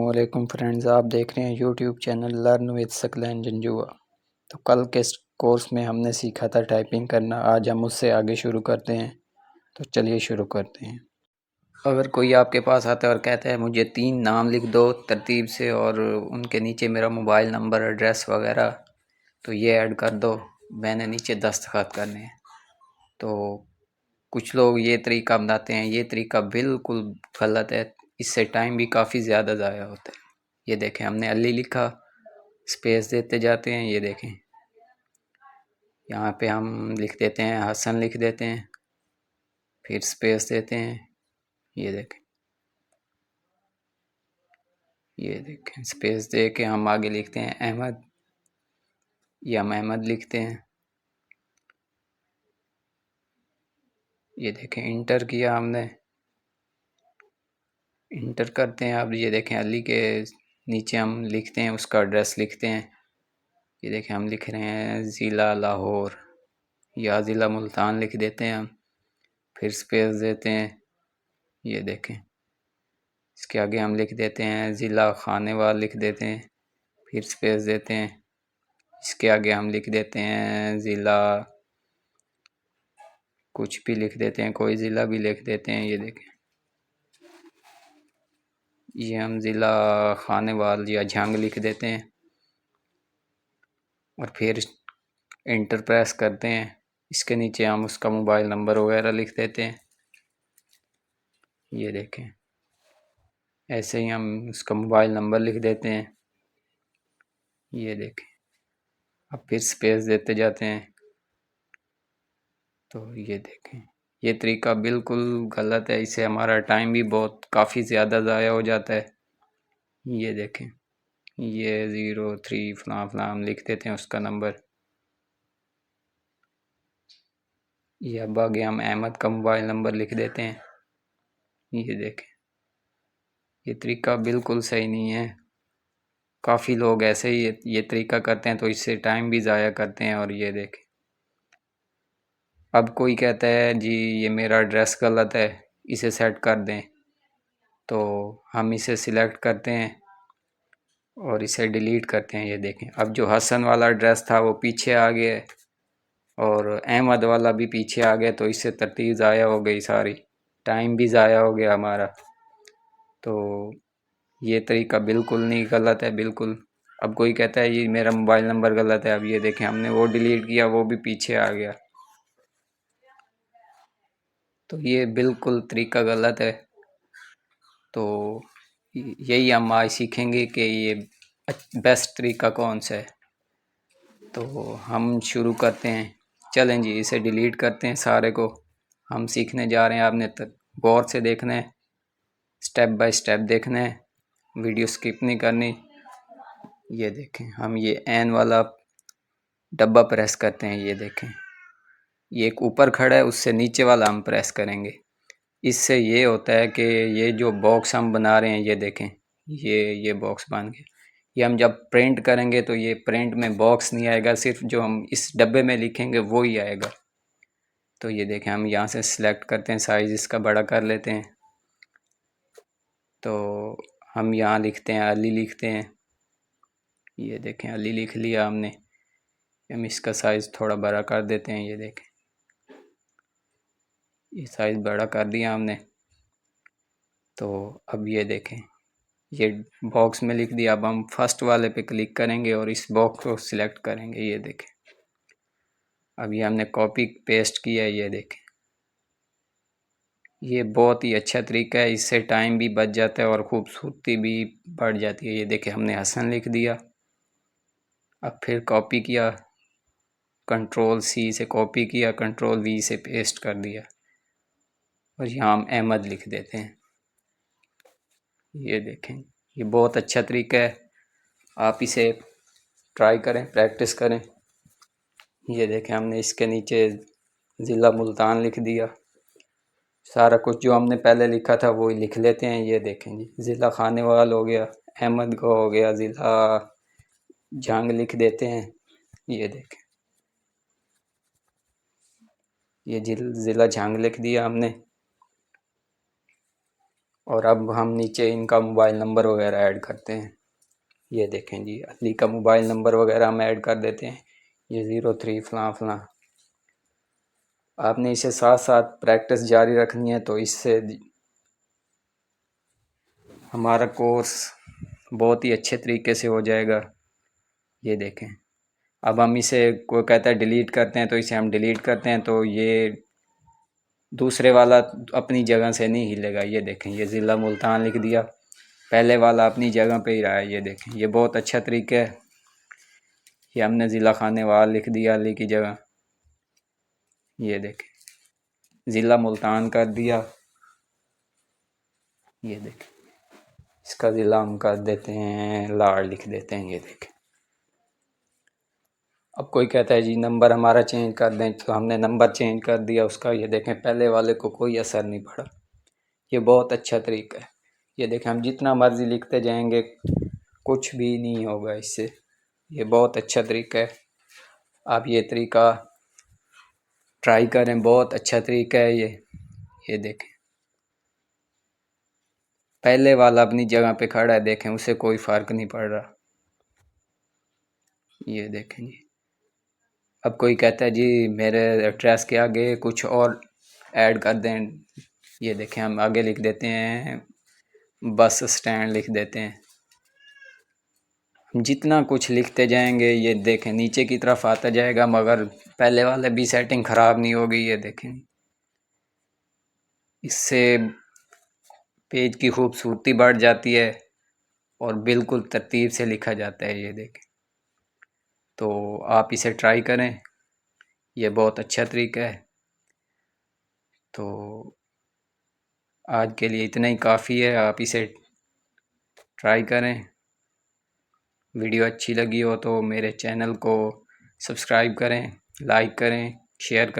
अस्सलामुअलैकुम फ्रेंड्स, आप देख रहे हैं YouTube channel learn with Saqlain Janjua. तो कल के कोर्स में हमने सीखा था टाइपिंग करना। आज हम उससे आगे शुरू करते हैं। तो चलिए शुरू करते हैं। अगर कोई आपके पास आता है और कहता है मुझे 3 नाम लिख दो तरतीब से और उनके नीचे मेरा मोबाइल नंबर, एड्रेस वगैरह, तो ये ऐड कर दो, मैंने नीचे दस्तखत करने हैं। तो कुछ लोग ये तरीका अपनाते हैं, ये तरीका बिल्कुल गलत है। इससे टाइम भी काफ़ी ज़्यादा ज़ाया होता है। ये देखें, हमने अली लिखा, स्पेस देते जाते हैं। ये देखें, यहाँ पे हम लिख देते हैं हसन, लिख देते हैं, फिर स्पेस देते हैं। ये देखें, ये देखें, स्पेस दे के हम आगे लिखते हैं अहमद, या हम अहमद लिखते हैं। ये देखें, इंटर किया हमने, इंटर करते हैं। अब ये देखें, अली के नीचे हम लिखते हैं, उसका एड्रेस लिखते हैं। ये देखें, हम लिख रहे हैं ज़िला लाहौर या ज़िला मुल्तान लिख देते हैं हम, फिर स्पेस देते हैं। ये देखें, इसके आगे हम लिख देते हैं ज़िला खानेवाल, लिख देते हैं, फिर स्पेस देते हैं। इसके आगे हम लिख देते हैं ज़िला कुछ भी लिख देते हैं, कोई ज़िला भी लिख देते हैं। ये देखें, ये हम ज़िला खानेवाल या झंग लिख देते हैं और फिर इंटर प्रेस करते हैं। इसके नीचे हम उसका मोबाइल नंबर वगैरह लिख देते हैं। ये देखें, ऐसे ही हम उसका मोबाइल नंबर लिख देते हैं। ये देखें, अब फिर स्पेस देते जाते हैं। तो ये देखें, ये तरीका बिल्कुल गलत है। इससे हमारा टाइम भी बहुत काफ़ी ज़्यादा ज़ाया हो जाता है। ये देखें, ये 03 फलां फलां हम लिख देते हैं उसका नंबर। ये अब आगे हम अहमद का मोबाइल नंबर लिख देते हैं। ये देखें, ये तरीका बिल्कुल सही नहीं है। काफ़ी लोग ऐसे ही ये तरीका करते हैं, तो इससे टाइम भी ज़ाया करते हैं। और ये देखें, अब कोई कहता है जी ये मेरा एड्रेस गलत है, इसे सेट कर दें। तो हम इसे सिलेक्ट करते हैं और इसे डिलीट करते हैं। ये देखें, अब जो हसन वाला एड्रेस था वो पीछे आ गया है और अहमद वाला भी पीछे आ गया। तो इससे तरतीब ज़ाया हो गई सारी, टाइम भी ज़ाया हो गया हमारा। तो ये तरीका बिल्कुल नहीं, गलत है बिल्कुल। अब कोई कहता है ये मेरा मोबाइल नंबर गलत है, अब ये देखें हमने वो डिलीट किया, वो भी पीछे आ गया। तो ये बिल्कुल तरीका गलत है। तो यही हम आज सीखेंगे कि ये बेस्ट तरीका कौन सा है। तो हम शुरू करते हैं। चलें जी, इसे डिलीट करते हैं सारे को। हम सीखने जा रहे हैं, आपने गौर से देखना है, स्टेप बाय स्टेप देखना है, वीडियो स्किप नहीं करनी। ये देखें, हम ये एन वाला डब्बा प्रेस करते हैं। ये देखें, ये एक ऊपर खड़ा है, उससे नीचे वाला हम प्रेस करेंगे। इससे ये होता है कि ये जो बॉक्स हम बना रहे हैं, ये देखें, ये बॉक्स बन गया। ये हम जब प्रिंट करेंगे तो ये प्रिंट में बॉक्स नहीं आएगा, सिर्फ जो हम इस डब्बे में लिखेंगे वो ही आएगा। तो ये देखें, हम यहाँ से सिलेक्ट करते हैं, साइज़ इसका बड़ा कर लेते हैं। तो हम यहाँ लिखते हैं अली, लिखते हैं। ये देखें, अली लिख लिया हमने। हम इसका साइज़ थोड़ा बड़ा कर देते हैं। ये देखें, ये साइज़ बड़ा कर दिया हमने। तो अब ये देखें, ये बॉक्स में लिख दिया। अब हम फर्स्ट वाले पे क्लिक करेंगे और इस बॉक्स को सिलेक्ट करेंगे। ये देखें, अब ये हमने कॉपी पेस्ट किया है। ये देखें, ये बहुत ही अच्छा तरीका है, इससे टाइम भी बच जाता है और ख़ूबसूरती भी बढ़ जाती है। ये देखें, हमने हसन लिख दिया, अब फिर कॉपी किया, कंट्रोल सी से कॉपी किया, कंट्रोल वी से पेस्ट कर दिया और यहाँ हम अहमद लिख देते हैं। ये देखें, ये बहुत अच्छा तरीका है, आप इसे ट्राई करें, प्रैक्टिस करें। ये देखें, हमने इसके नीचे ज़िला मुल्तान लिख दिया। सारा कुछ जो हमने पहले लिखा था वो ही लिख लेते हैं। ये देखें जी, ज़िला खानेवाल हो गया, अहमद का हो गया, ज़िला जंग लिख देते हैं। ये देखें, ये ज़िला जंग लिख दिया हमने। और अब हम नीचे इनका मोबाइल नंबर वगैरह ऐड करते हैं। ये देखें जी, अली का मोबाइल नंबर वगैरह हम ऐड कर देते हैं, ये 03 फलां फलां। आपने इसे साथ साथ प्रैक्टिस जारी रखनी है, तो इससे हमारा कोर्स बहुत ही अच्छे तरीके से हो जाएगा। ये देखें, अब हम इसे, कोई कहता है डिलीट करते हैं, तो इसे हम डिलीट करते हैं तो ये दूसरे वाला अपनी जगह से नहीं हिलेगा। ये देखें, ये ज़िला मुल्तान लिख दिया, पहले वाला अपनी जगह पे ही रहा है। ये देखें, ये बहुत अच्छा तरीका है। ये हमने ज़िला खानेवाल लिख दिया अली की जगह। ये देखें, ज़िला मुल्तान कर दिया। ये देखें, इसका ज़िला हम कर देते हैं लाड़, लिख देते हैं। ये देखें, अब कोई कहता है जी नंबर हमारा चेंज कर दें, तो हमने नंबर चेंज कर दिया उसका। ये देखें, पहले वाले को कोई असर नहीं पड़ा। ये बहुत अच्छा तरीका है। ये देखें, हम जितना मर्ज़ी लिखते जाएंगे कुछ भी नहीं होगा इससे। ये बहुत अच्छा तरीका है, आप ये तरीका ट्राई करें, बहुत अच्छा तरीका है ये देखें, पहले वाला अपनी जगह पे खड़ा है, देखें उसे कोई फ़र्क नहीं पड़ रहा। ये देखें जी, अब कोई कहता है जी मेरे एड्रेस के आगे कुछ और ऐड कर दें। ये देखें, हम आगे लिख देते हैं बस स्टैंड, लिख देते हैं। जितना कुछ लिखते जाएंगे ये देखें नीचे की तरफ आता जाएगा, मगर पहले वाले भी सेटिंग ख़राब नहीं होगी। ये देखें, इससे पेज की खूबसूरती बढ़ जाती है और बिल्कुल तरतीब से लिखा जाता है। ये देखें, तो आप इसे ट्राई करें, ये बहुत अच्छा तरीका है। तो आज के लिए इतना ही काफ़ी है, आप इसे ट्राई करें। वीडियो अच्छी लगी हो तो मेरे चैनल को सब्सक्राइब करें, लाइक करें, शेयर करें।